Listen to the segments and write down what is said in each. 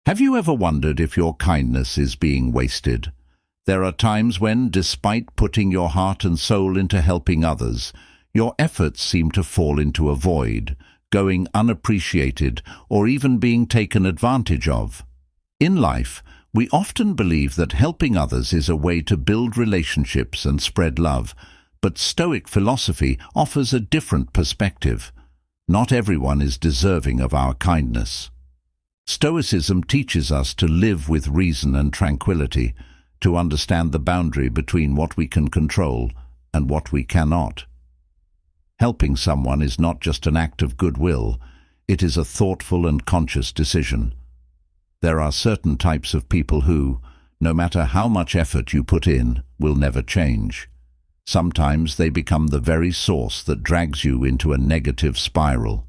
Have you ever wondered if your kindness is being wasted? There are times when, despite putting your heart and soul into helping others, your efforts seem to fall into a void, going unappreciated, or even being taken advantage of. In life, we often believe that helping others is a way to build relationships and spread love, but Stoic philosophy offers a different perspective. Not everyone is deserving of our kindness. Stoicism teaches us to live with reason and tranquility, to understand the boundary between what we can control and what we cannot. Helping someone is not just an act of goodwill, it is a thoughtful and conscious decision. There are certain types of people who, no matter how much effort you put in, will never change. Sometimes they become the very source that drags you into a negative spiral.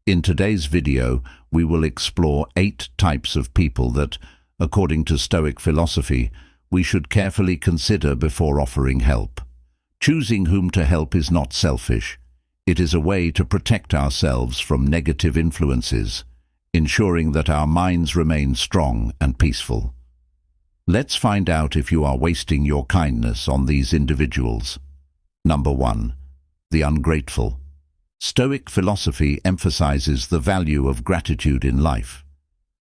In today's video, we will explore 8 types of people that, according to Stoic philosophy, we should carefully consider before offering help. Choosing whom to help is not selfish. It is a way to protect ourselves from negative influences, ensuring that our minds remain strong and peaceful. Let's find out if you are wasting your kindness on these individuals. Number 1. The ungrateful. Stoic philosophy emphasizes the value of gratitude in life.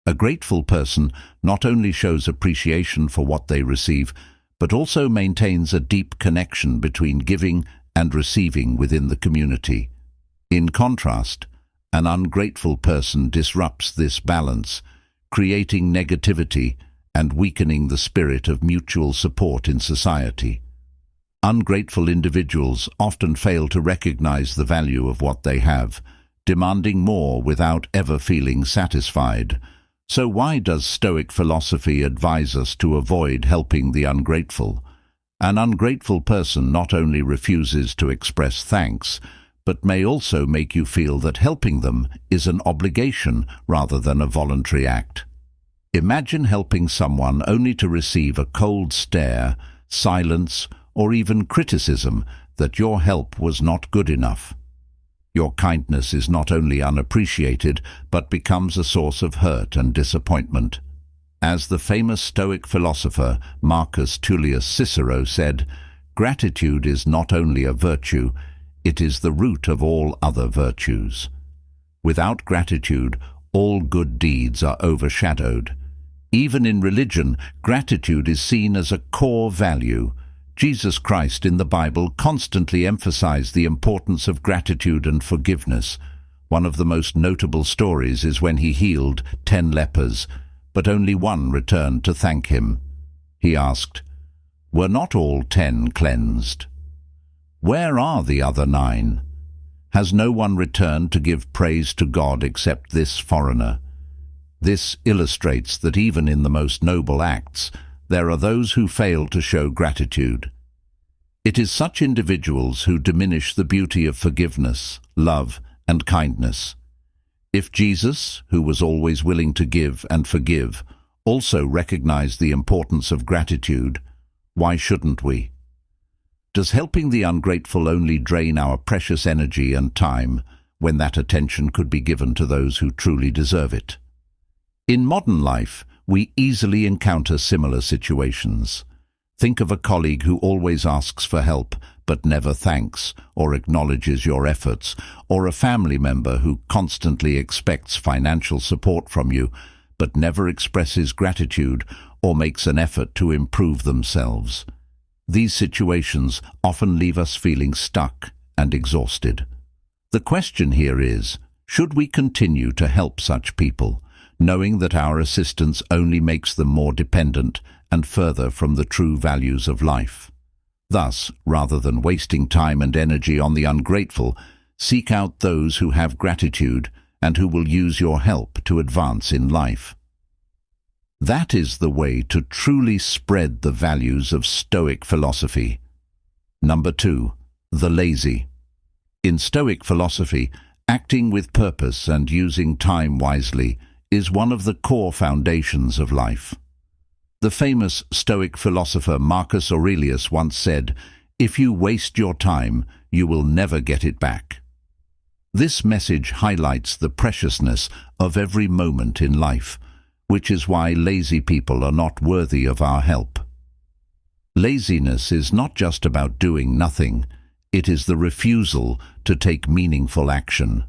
A grateful person not only shows appreciation for what they receive, but also maintains a deep connection between giving and receiving within the community. In contrast, an ungrateful person disrupts this balance, creating negativity and weakening the spirit of mutual support in society. Ungrateful individuals often fail to recognize the value of what they have, demanding more without ever feeling satisfied. So why does Stoic philosophy advise us to avoid helping the ungrateful? An ungrateful person not only refuses to express thanks, but may also make you feel that helping them is an obligation rather than a voluntary act. Imagine helping someone only to receive a cold stare, silence, or even criticism that your help was not good enough. Your kindness is not only unappreciated, but becomes a source of hurt and disappointment. As the famous Stoic philosopher Marcus Tullius Cicero said, "Gratitude is not only a virtue, it is the root of all other virtues." Without gratitude, all good deeds are overshadowed. Even in religion, gratitude is seen as a core value. Jesus Christ in the Bible constantly emphasized the importance of gratitude and forgiveness. One of the most notable stories is when he healed 10 lepers, but only one returned to thank him. He asked, "Were not all 10 cleansed? Where are the other 9? Has no one returned to give praise to God except this foreigner?" This illustrates that even in the most noble acts, there are those who fail to show gratitude. It is such individuals who diminish the beauty of forgiveness, love, and kindness. If Jesus, who was always willing to give and forgive, also recognized the importance of gratitude, why shouldn't we? Does helping the ungrateful only drain our precious energy and time when that attention could be given to those who truly deserve it? In modern life, we easily encounter similar situations. Think of a colleague who always asks for help but never thanks or acknowledges your efforts, or a family member who constantly expects financial support from you but never expresses gratitude or makes an effort to improve themselves. These situations often leave us feeling stuck and exhausted. The question here is, should we continue to help such people, knowing that our assistance only makes them more dependent and further from the true values of life? Thus, rather than wasting time and energy on the ungrateful, seek out those who have gratitude and who will use your help to advance in life. That is the way to truly spread the values of Stoic philosophy. Number 2. The lazy. In Stoic philosophy, acting with purpose and using time wisely is one of the core foundations of life. The famous Stoic philosopher Marcus Aurelius once said, "If you waste your time, you will never get it back." This message highlights the preciousness of every moment in life, which is why lazy people are not worthy of our help. Laziness is not just about doing nothing, it is the refusal to take meaningful action.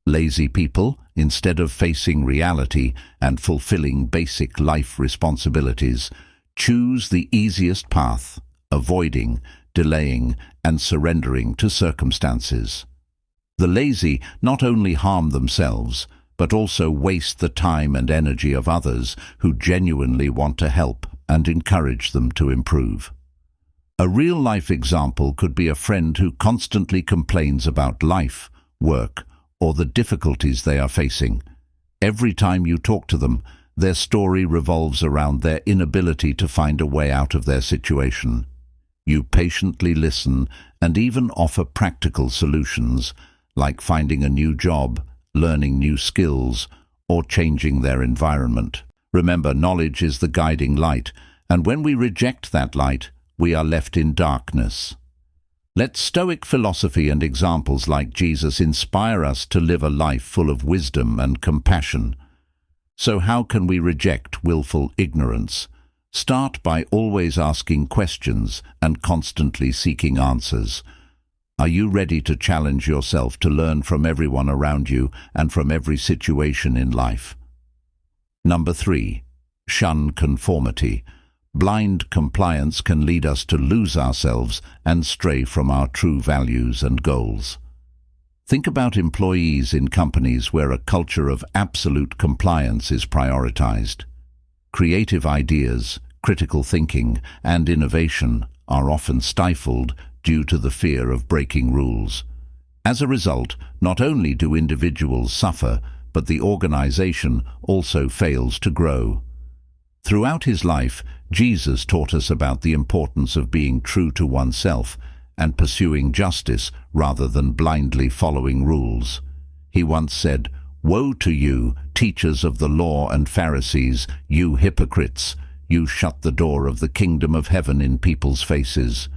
Lazy people, instead of facing reality and fulfilling basic life responsibilities, choose the easiest path, avoiding, delaying, and surrendering to circumstances. The lazy not only harm themselves, but also waste the time and energy of others who genuinely want to help and encourage them to improve. A real-life example could be a friend who constantly complains about life, work, or the difficulties they are facing. Every time you talk to them, their story revolves around their inability to find a way out of their situation. You patiently listen and even offer practical solutions, like finding a new job, learning new skills, or changing their environment. Remember, knowledge is the guiding light, and when we reject that light, we are left in darkness. Let Stoic philosophy and examples like Jesus inspire us to live a life full of wisdom and compassion. So how can we reject willful ignorance? Start by always asking questions and constantly seeking answers. Are you ready to challenge yourself to learn from everyone around you and from every situation in life? Number 3. Shun conformity. Blind compliance can lead us to lose ourselves and stray from our true values and goals. Think about employees in companies where a culture of absolute compliance is prioritized. Creative ideas, critical thinking, and innovation are often stifled due to the fear of breaking rules. As a result, not only do individuals suffer, but the organization also fails to grow. Throughout his life, Jesus taught us about the importance of being true to oneself and pursuing justice rather than blindly following rules. He once said, "Woe to you, teachers of the law and Pharisees, you hypocrites! You shut the door of the kingdom of heaven in people's faces.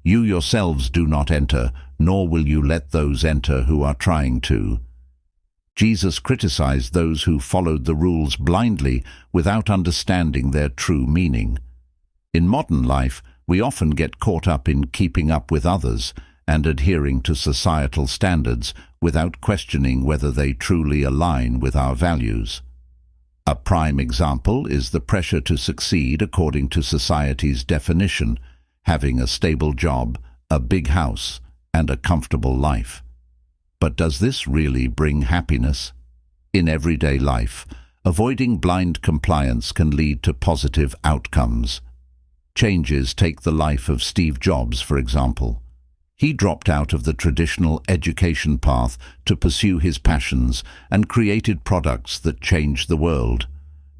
You yourselves do not enter, nor will you let those enter who are trying to." Jesus criticized those who followed the rules blindly without understanding their true meaning. In modern life, we often get caught up in keeping up with others and adhering to societal standards without questioning whether they truly align with our values. A prime example is the pressure to succeed according to society's definition, having a stable job, a big house, and a comfortable life. But does this really bring happiness? In everyday life, avoiding blind compliance can lead to positive outcomes. Changes take the life of Steve Jobs, for example. He dropped out of the traditional education path to pursue his passions and created products that changed the world.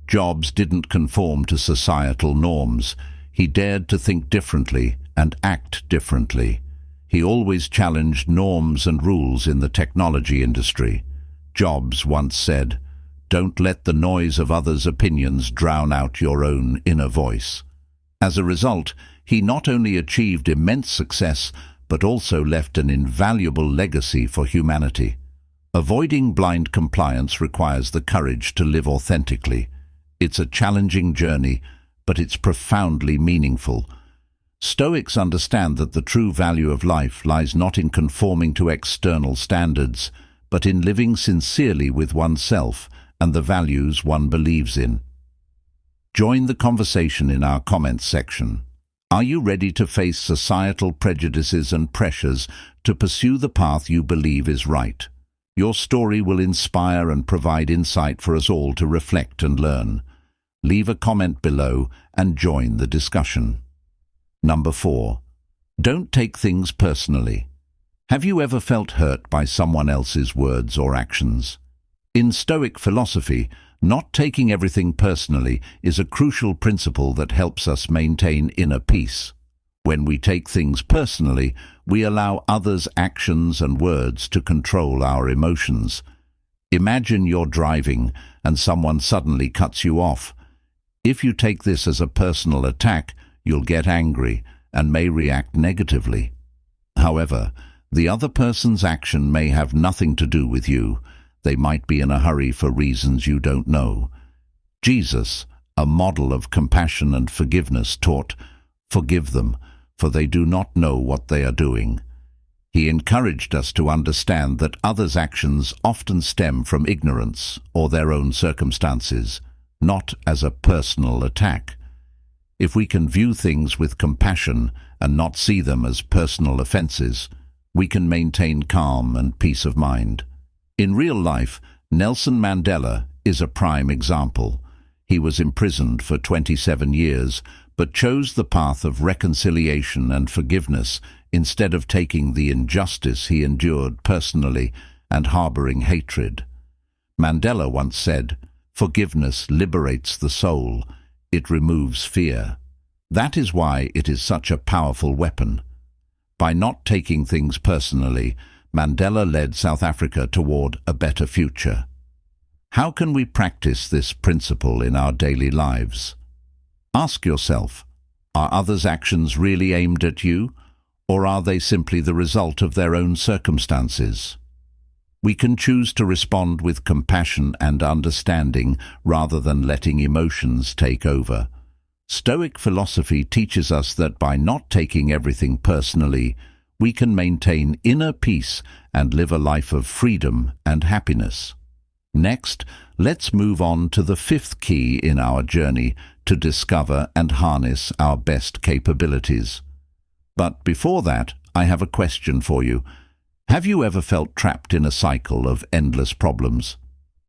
Jobs didn't conform to societal norms. He dared to think differently and act differently. He always challenged norms and rules in the technology industry. Jobs once said, "Don't let the noise of others' opinions drown out your own inner voice." As a result, he not only achieved immense success, but also left an invaluable legacy for humanity. Avoiding blind compliance requires the courage to live authentically. It's a challenging journey, but it's profoundly meaningful. Stoics understand that the true value of life lies not in conforming to external standards, but in living sincerely with oneself and the values one believes in. Join the conversation in our comments section. Are you ready to face societal prejudices and pressures to pursue the path you believe is right? Your story will inspire and provide insight for us all to reflect and learn. Leave a comment below and join the discussion. Number 4. Don't take things personally. Have you ever felt hurt by someone else's words or actions? In Stoic philosophy, not taking everything personally is a crucial principle that helps us maintain inner peace. When we take things personally, we allow others' actions and words to control our emotions. Imagine you're driving and someone suddenly cuts you off. If you take this as a personal attack, you'll get angry and may react negatively. However, the other person's action may have nothing to do with you. They might be in a hurry for reasons you don't know. Jesus, a model of compassion and forgiveness, taught, "Forgive them, for they do not know what they are doing." He encouraged us to understand that others' actions often stem from ignorance or their own circumstances, not as a personal attack. If we can view things with compassion and not see them as personal offenses, we can maintain calm and peace of mind. In real life, Nelson Mandela is a prime example. He was imprisoned for 27 years, but chose the path of reconciliation and forgiveness instead of taking the injustice he endured personally and harboring hatred. Mandela once said, "Forgiveness liberates the soul. It removes fear." That is why it is such a powerful weapon. By not taking things personally, Mandela led South Africa toward a better future. How can we practice this principle in our daily lives? Ask yourself, are others' actions really aimed at you, or are they simply the result of their own circumstances? We can choose to respond with compassion and understanding rather than letting emotions take over. Stoic philosophy teaches us that by not taking everything personally, we can maintain inner peace and live a life of freedom and happiness. Next, let's move on to the fifth key in our journey to discover and harness our best capabilities. But before that, I have a question for you. Have you ever felt trapped in a cycle of endless problems?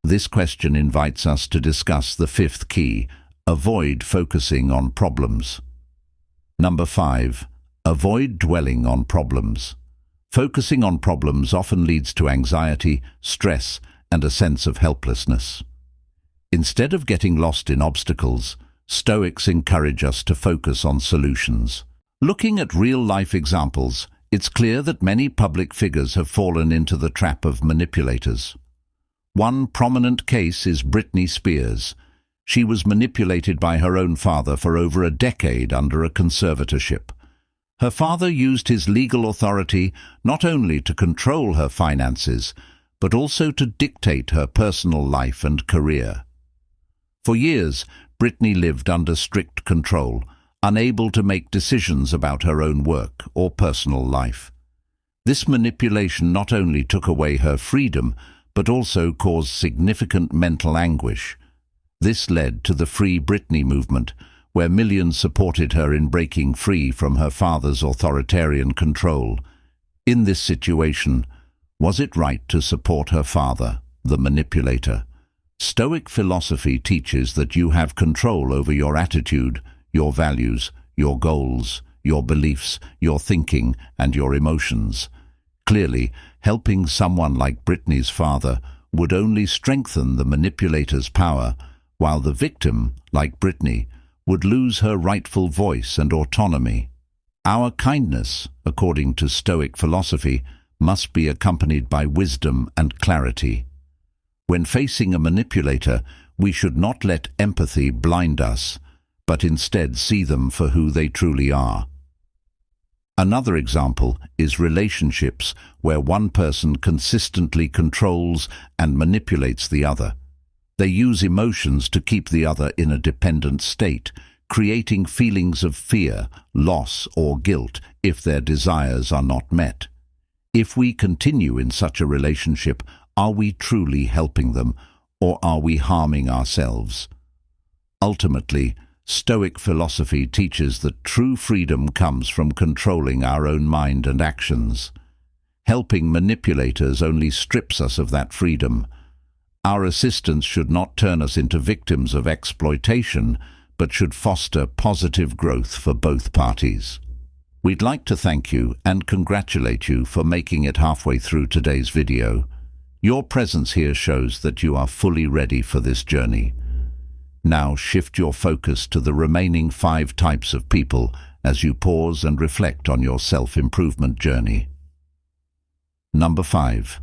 This question invites us to discuss the fifth key: avoid focusing on problems. Number 5. Avoid dwelling on problems. Focusing on problems often leads to anxiety, stress, and a sense of helplessness. Instead of getting lost in obstacles, Stoics encourage us to focus on solutions. Looking at real-life examples, it's clear that many public figures have fallen into the trap of manipulators. One prominent case is Britney Spears. She was manipulated by her own father for over a decade under a conservatorship. Her father used his legal authority not only to control her finances, but also to dictate her personal life and career. For years, Britney lived under strict control, unable to make decisions about her own work or personal life. This manipulation not only took away her freedom, but also caused significant mental anguish. This led to the Free Britney movement, where millions supported her in breaking free from her father's authoritarian control. In this situation, was it right to support her father, the manipulator? Stoic philosophy teaches that you have control over your attitude, your values, your goals, your beliefs, your thinking, and your emotions. Clearly, helping someone like Britney's father would only strengthen the manipulator's power, while the victim, like Britney, would lose her rightful voice and autonomy. Our kindness, according to Stoic philosophy, must be accompanied by wisdom and clarity. When facing a manipulator, we should not let empathy blind us, but instead see them for who they truly are. Another example is relationships where one person consistently controls and manipulates the other. They use emotions to keep the other in a dependent state, creating feelings of fear, loss, or guilt if their desires are not met. If we continue in such a relationship, are we truly helping them, or are we harming ourselves? Ultimately, Stoic philosophy teaches that true freedom comes from controlling our own mind and actions. Helping manipulators only strips us of that freedom. Our assistance should not turn us into victims of exploitation, but should foster positive growth for both parties. We'd like to thank you and congratulate you for making it halfway through today's video. Your presence here shows that you are fully ready for this journey. Now shift your focus to the remaining 5 types of people as you pause and reflect on your self-improvement journey. Number 5.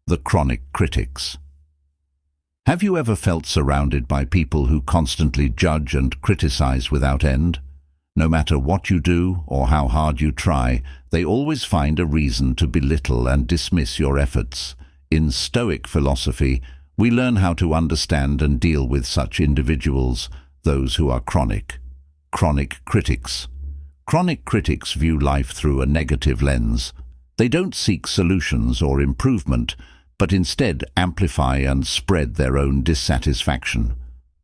The chronic critics. Have you ever felt surrounded by people who constantly judge and criticize without end? No matter what you do or how hard you try, they always find a reason to belittle and dismiss your efforts. In Stoic philosophy, We learn how to understand and deal with such individuals, those who are chronic. Chronic critics. Chronic critics view life through a negative lens. They don't seek solutions or improvement, but instead amplify and spread their own dissatisfaction.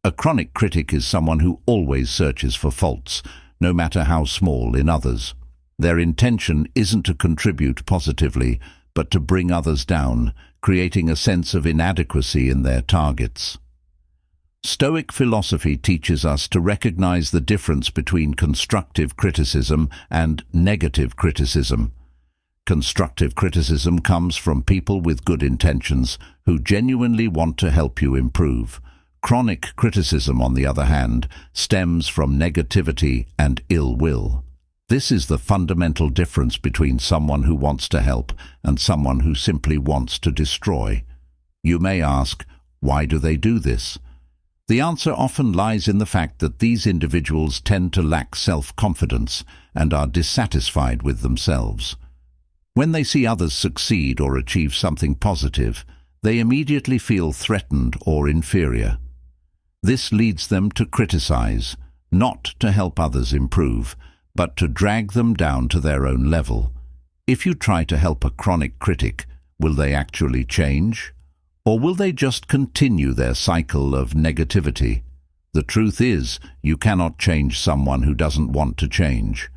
A chronic critic is someone who always searches for faults, no matter how small, in others. Their intention isn't to contribute positively, but to bring others down, creating a sense of inadequacy in their targets. Stoic philosophy teaches us to recognize the difference between constructive criticism and negative criticism. Constructive criticism comes from people with good intentions who genuinely want to help you improve. Chronic criticism, on the other hand, stems from negativity and ill will. This is the fundamental difference between someone who wants to help and someone who simply wants to destroy. You may ask, why do they do this? The answer often lies in the fact that these individuals tend to lack self-confidence and are dissatisfied with themselves. When they see others succeed or achieve something positive, they immediately feel threatened or inferior. This leads them to criticize, not to help others improve, but to drag them down to their own level. If you try to help a chronic critic, will they actually change? Or will they just continue their cycle of negativity? The truth is, you cannot change someone who doesn't want to change.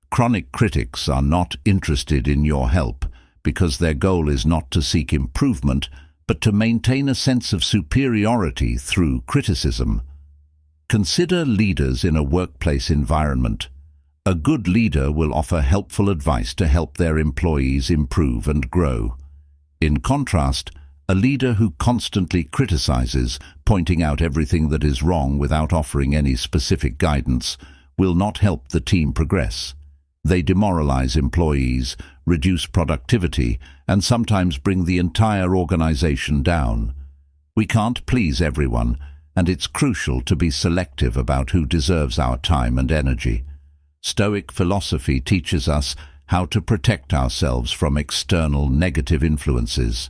Chronic critics are not interested in your help because their goal is not to seek improvement, but to maintain a sense of superiority through criticism. Consider leaders in a workplace environment. A good leader will offer helpful advice to help their employees improve and grow. In contrast, a leader who constantly criticizes, pointing out everything that is wrong without offering any specific guidance, will not help the team progress. They demoralize employees, reduce productivity, and sometimes bring the entire organization down. We can't please everyone, and it's crucial to be selective about who deserves our time and energy. Stoic philosophy teaches us how to protect ourselves from external negative influences.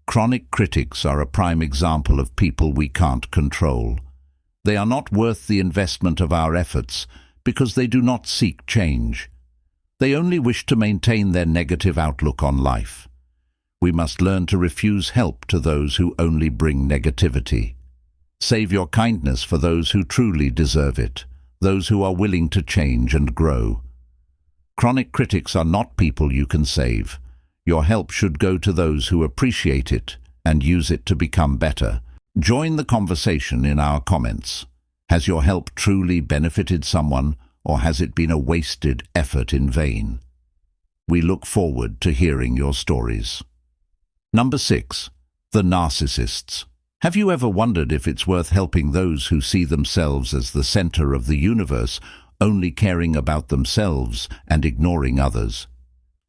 Chronic critics are a prime example of people we can't control. They are not worth the investment of our efforts because they do not seek change. They only wish to maintain their negative outlook on life. We must learn to refuse help to those who only bring negativity. Save your kindness for those who truly deserve it, those who are willing to change and grow. Chronic critics are not people you can save. Your help should go to those who appreciate it and use it to become better. Join the conversation in our comments. Has your help truly benefited someone, or has it been a wasted effort in vain? We look forward to hearing your stories. Number 6. The narcissists. Have you ever wondered if it's worth helping those who see themselves as the center of the universe, only caring about themselves and ignoring others?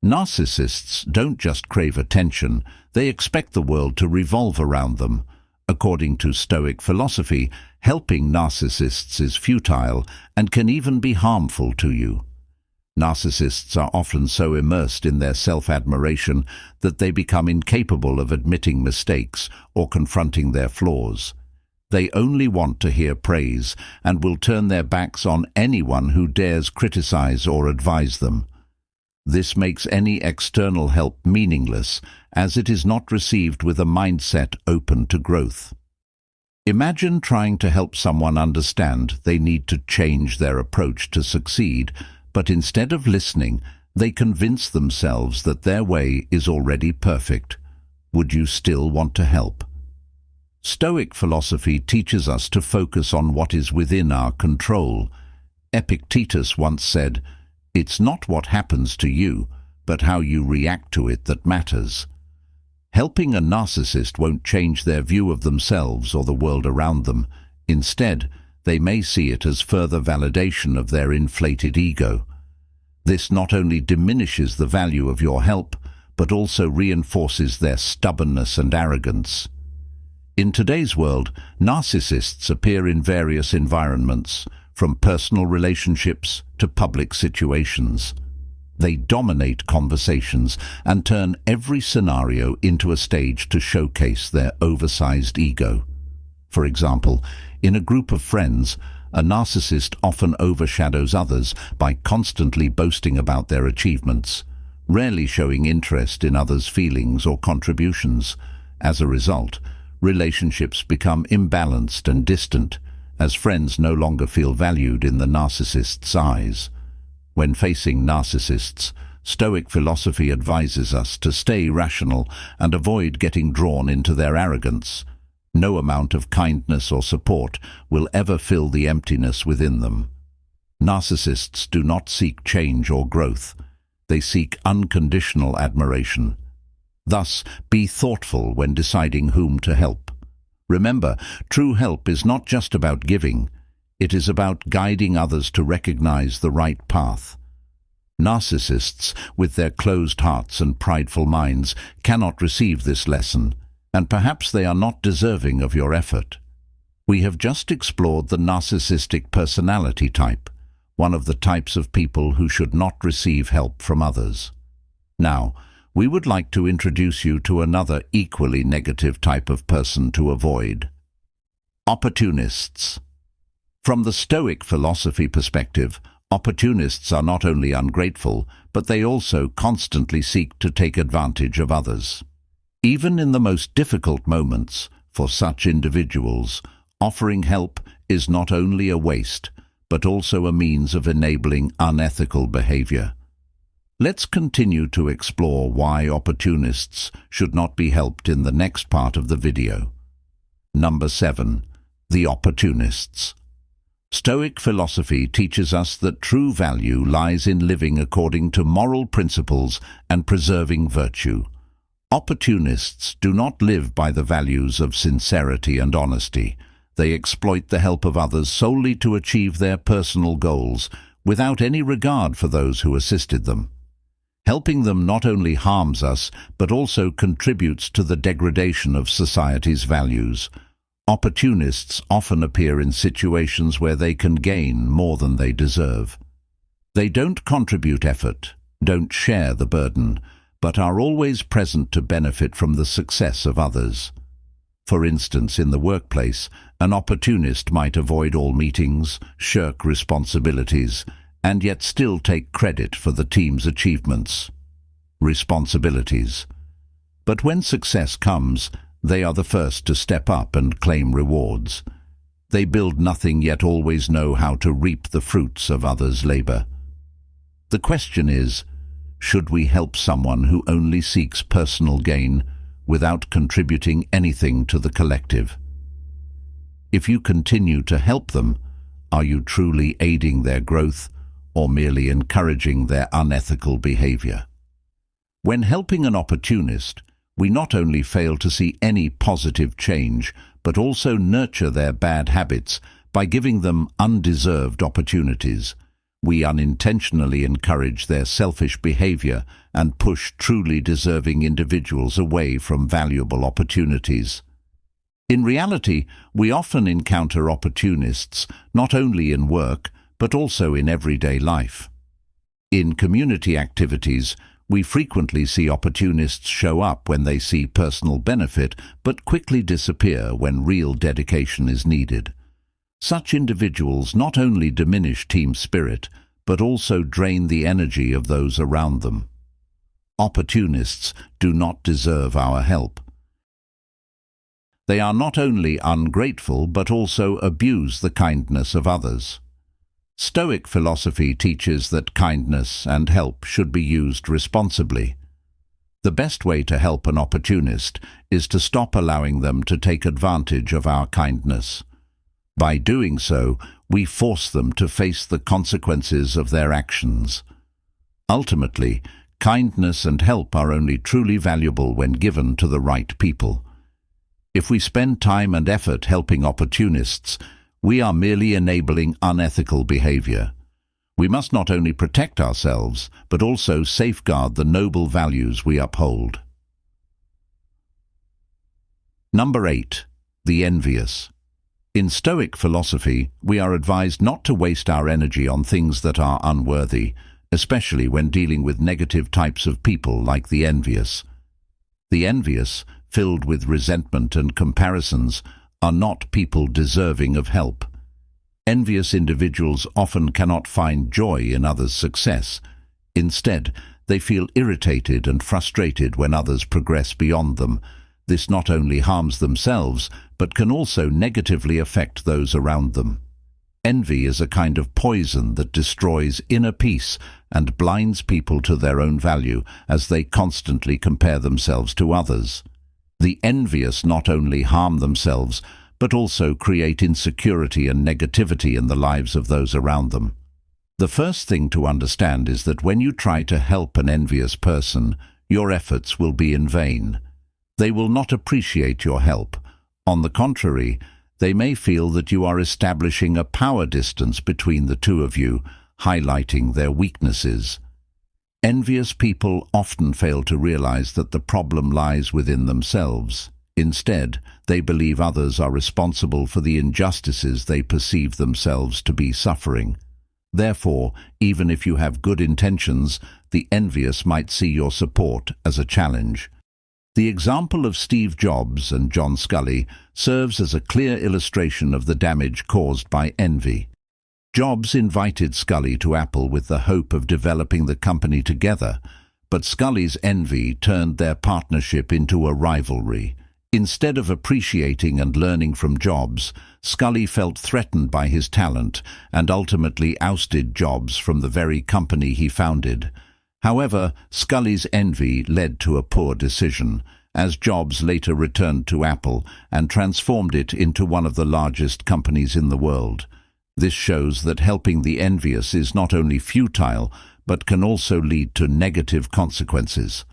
Narcissists don't just crave attention, they expect the world to revolve around them. According to Stoic philosophy, helping narcissists is futile and can even be harmful to you. Narcissists are often so immersed in their self-admiration that they become incapable of admitting mistakes or confronting their flaws. They only want to hear praise and will turn their backs on anyone who dares criticize or advise them. This makes any external help meaningless, as it is not received with a mindset open to growth. Imagine trying to help someone understand they need to change their approach to succeed, but instead of listening, they convince themselves that their way is already perfect. Would you still want to help? Stoic philosophy teaches us to focus on what is within our control. Epictetus once said, "It's not what happens to you, but how you react to it that matters." Helping a narcissist won't change their view of themselves or the world around them. Instead, they may see it as further validation of their inflated ego. This not only diminishes the value of your help, but also reinforces their stubbornness and arrogance. In today's world, narcissists appear in various environments, from personal relationships to public situations. They dominate conversations and turn every scenario into a stage to showcase their oversized ego. For example, in a group of friends, a narcissist often overshadows others by constantly boasting about their achievements, rarely showing interest in others' feelings or contributions. As a result, relationships become imbalanced and distant, as friends no longer feel valued in the narcissist's eyes. When facing narcissists, Stoic philosophy advises us to stay rational and avoid getting drawn into their arrogance. No amount of kindness or support will ever fill the emptiness within them. Narcissists do not seek change or growth. They seek unconditional admiration. Thus, be thoughtful when deciding whom to help. Remember, true help is not just about giving. It is about guiding others to recognize the right path. Narcissists, with their closed hearts and prideful minds, cannot receive this lesson, and perhaps they are not deserving of your effort. We have just explored the narcissistic personality type, one of the types of people who should not receive help from others. Now, we would like to introduce you to another equally negative type of person to avoid: opportunists. From the Stoic philosophy perspective, opportunists are not only ungrateful, but they also constantly seek to take advantage of others. Even in the most difficult moments, for such individuals, offering help is not only a waste, but also a means of enabling unethical behavior. Let's continue to explore why opportunists should not be helped in the next part of the video. Number 7. The opportunists. Stoic philosophy teaches us that true value lies in living according to moral principles and preserving virtue. Opportunists do not live by the values of sincerity and honesty. They exploit the help of others solely to achieve their personal goals, without any regard for those who assisted them. Helping them not only harms us, but also contributes to the degradation of society's values. Opportunists often appear in situations where they can gain more than they deserve. They don't contribute effort, don't share the burden, but are always present to benefit from the success of others. For instance, in the workplace, an opportunist might avoid all meetings, shirk responsibilities, and yet still take credit for the team's achievements. Responsibilities. But when success comes, they are the first to step up and claim rewards. They build nothing yet always know how to reap the fruits of others' labor. The question is, should we help someone who only seeks personal gain without contributing anything to the collective? If you continue to help them, are you truly aiding their growth or merely encouraging their unethical behavior? When helping an opportunist, we not only fail to see any positive change, but also nurture their bad habits by giving them undeserved opportunities. We unintentionally encourage their selfish behavior and push truly deserving individuals away from valuable opportunities. In reality, we often encounter opportunists not only in work, but also in everyday life. In community activities, we frequently see opportunists show up when they see personal benefit, but quickly disappear when real dedication is needed. Such individuals not only diminish team spirit, but also drain the energy of those around them. Opportunists do not deserve our help. They are not only ungrateful, but also abuse the kindness of others. Stoic philosophy teaches that kindness and help should be used responsibly. The best way to help an opportunist is to stop allowing them to take advantage of our kindness. By doing so, we force them to face the consequences of their actions. Ultimately, kindness and help are only truly valuable when given to the right people. If we spend time and effort helping opportunists, we are merely enabling unethical behavior. We must not only protect ourselves, but also safeguard the noble values we uphold. Number 8. The envious. In Stoic philosophy, we are advised not to waste our energy on things that are unworthy, especially when dealing with negative types of people like the envious. The envious, filled with resentment and comparisons, are not people deserving of help. Envious individuals often cannot find joy in others' success. Instead, they feel irritated and frustrated when others progress beyond them. This not only harms themselves, but can also negatively affect those around them. Envy is a kind of poison that destroys inner peace and blinds people to their own value as they constantly compare themselves to others. The envious not only harm themselves, but also create insecurity and negativity in the lives of those around them. The first thing to understand is that when you try to help an envious person, your efforts will be in vain. They will not appreciate your help. On the contrary, they may feel that you are establishing a power distance between the two of you, highlighting their weaknesses. Envious people often fail to realize that the problem lies within themselves. Instead, they believe others are responsible for the injustices they perceive themselves to be suffering. Therefore, even if you have good intentions, the envious might see your support as a challenge. The example of Steve Jobs and John Sculley serves as a clear illustration of the damage caused by envy. Jobs invited Sculley to Apple with the hope of developing the company together, but Sculley's envy turned their partnership into a rivalry. Instead of appreciating and learning from Jobs, Sculley felt threatened by his talent and ultimately ousted Jobs from the very company he founded. However, Sculley's envy led to a poor decision, as Jobs later returned to Apple and transformed it into one of the largest companies in the world. This shows that helping the envious is not only futile, but can also lead to negative consequences.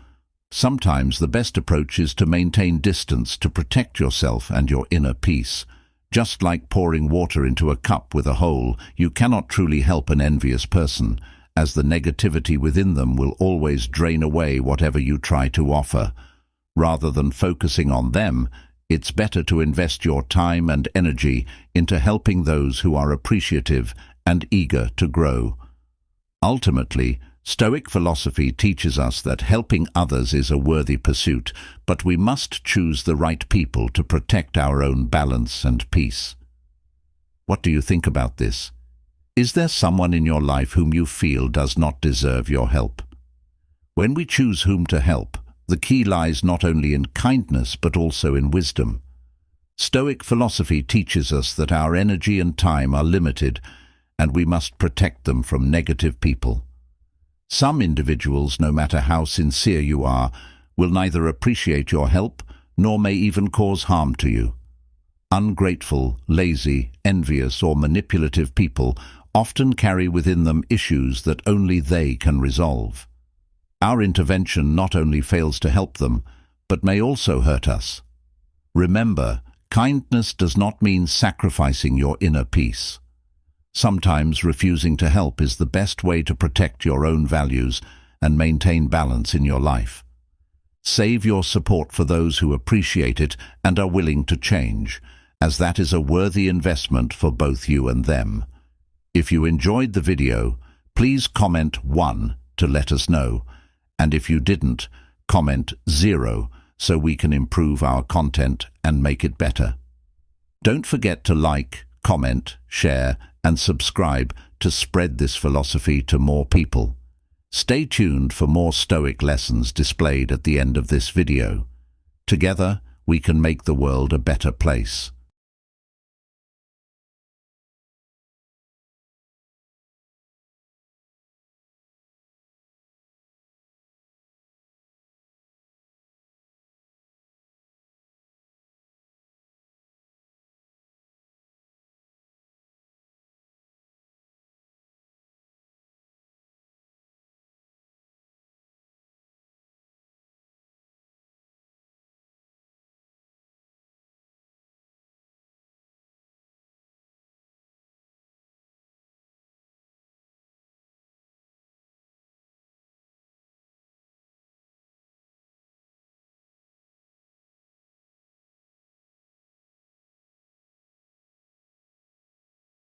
Sometimes the best approach is to maintain distance to protect yourself and your inner peace. Just like pouring water into a cup with a hole, you cannot truly help an envious person, as the negativity within them will always drain away whatever you try to offer. Rather than focusing on them, it's better to invest your time and energy into helping those who are appreciative and eager to grow. Ultimately, Stoic philosophy teaches us that helping others is a worthy pursuit, but we must choose the right people to protect our own balance and peace. What do you think about this? Is there someone in your life whom you feel does not deserve your help? When we choose whom to help, the key lies not only in kindness but also in wisdom. Stoic philosophy teaches us that our energy and time are limited, and we must protect them from negative people. Some individuals, no matter how sincere you are, will neither appreciate your help nor may even cause harm to you. Ungrateful, lazy, envious, or manipulative people often carry within them issues that only they can resolve. Our intervention not only fails to help them, but may also hurt us. Remember, kindness does not mean sacrificing your inner peace. Sometimes refusing to help is the best way to protect your own values and maintain balance in your life. Save your support for those who appreciate it and are willing to change, as that is a worthy investment for both you and them. If you enjoyed the video, please comment 1 to let us know, and if you didn't, comment 0 so we can improve our content and make it better. Don't forget to like, comment, share, and subscribe to spread this philosophy to more people. Stay tuned for more Stoic lessons displayed at the end of this video. Together, we can make the world a better place.